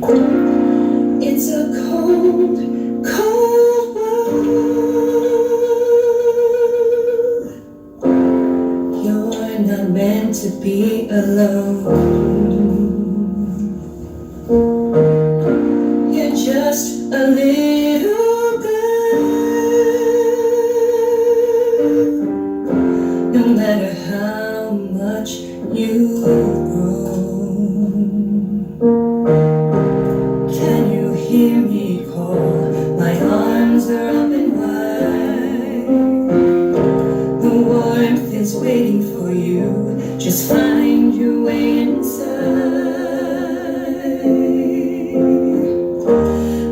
It's a cold, cold world. You're not meant to be alone. You're just a little girl. No matter how much you've grown, can you hear me call? My arms are up and wide. The warmth is waiting for you. Just find your way inside.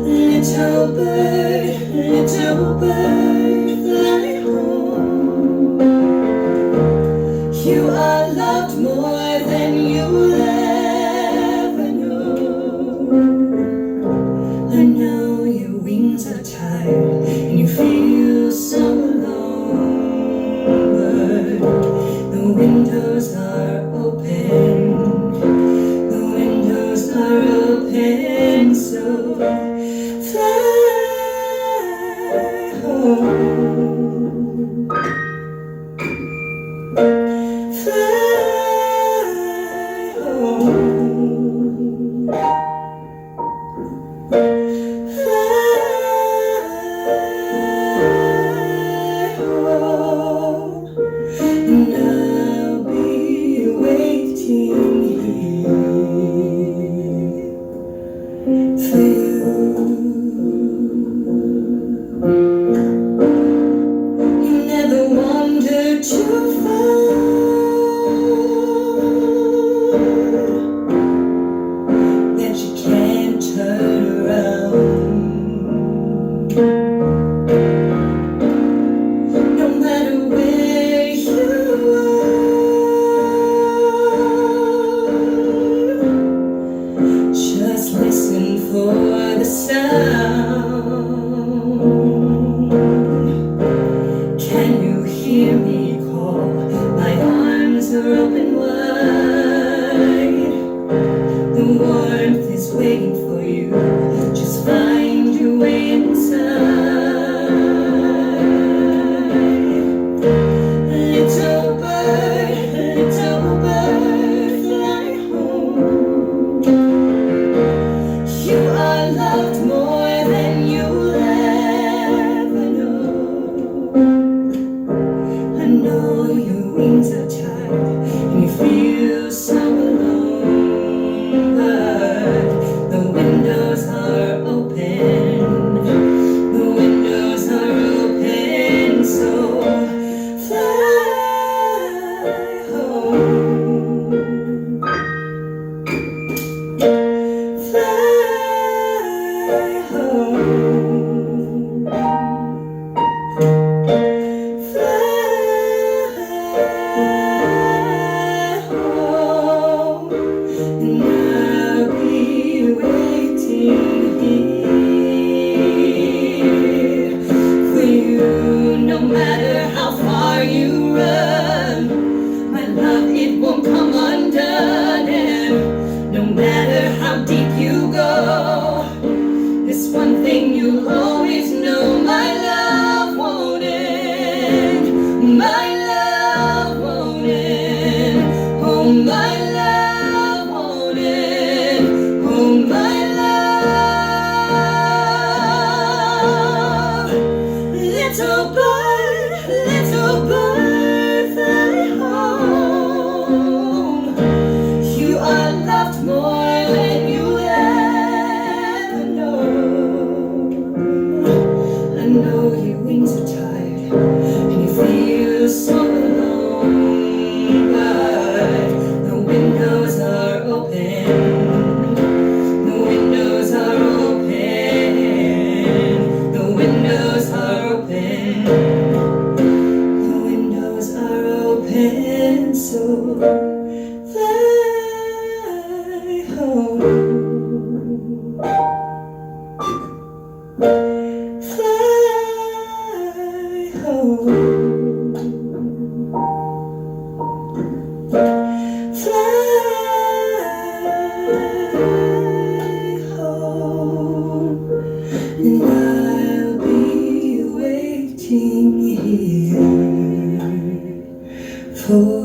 Little bird, fly home. You are loved more than you'll ever know. I know your wings are tired and you feel so alone, but the windows are open. The windows are open, so fly home. Fly home. Fly home. And I'll be waiting here for you. You never wandered too far that you can't turn around. No matter where you are, just listen for the sound. Can you hear me call? My arms are open wide. The warmth is waiting for you. Just find your way inside. Little bird, fly home. You are loved more than you'll ever know. I know your wings are tired and you feel so alone, but the windows are open. The windows are open, so fly home. Fly home. Fly home. And I'll be waiting here for you. No matter how far you run, my love, it won't come undone. And no matter how deep you go, this one thing you'll always know: my love won't end. My love won't end. Oh, my love won't end. Oh, my love. Little bird, fly home. You are loved more than you ever know. I know your wings are tired and you feel so alone, but the windows are open. The windows are open. The windows are open. The windows are open, so fly home. Fly home. Fly home. and I'll be waiting here for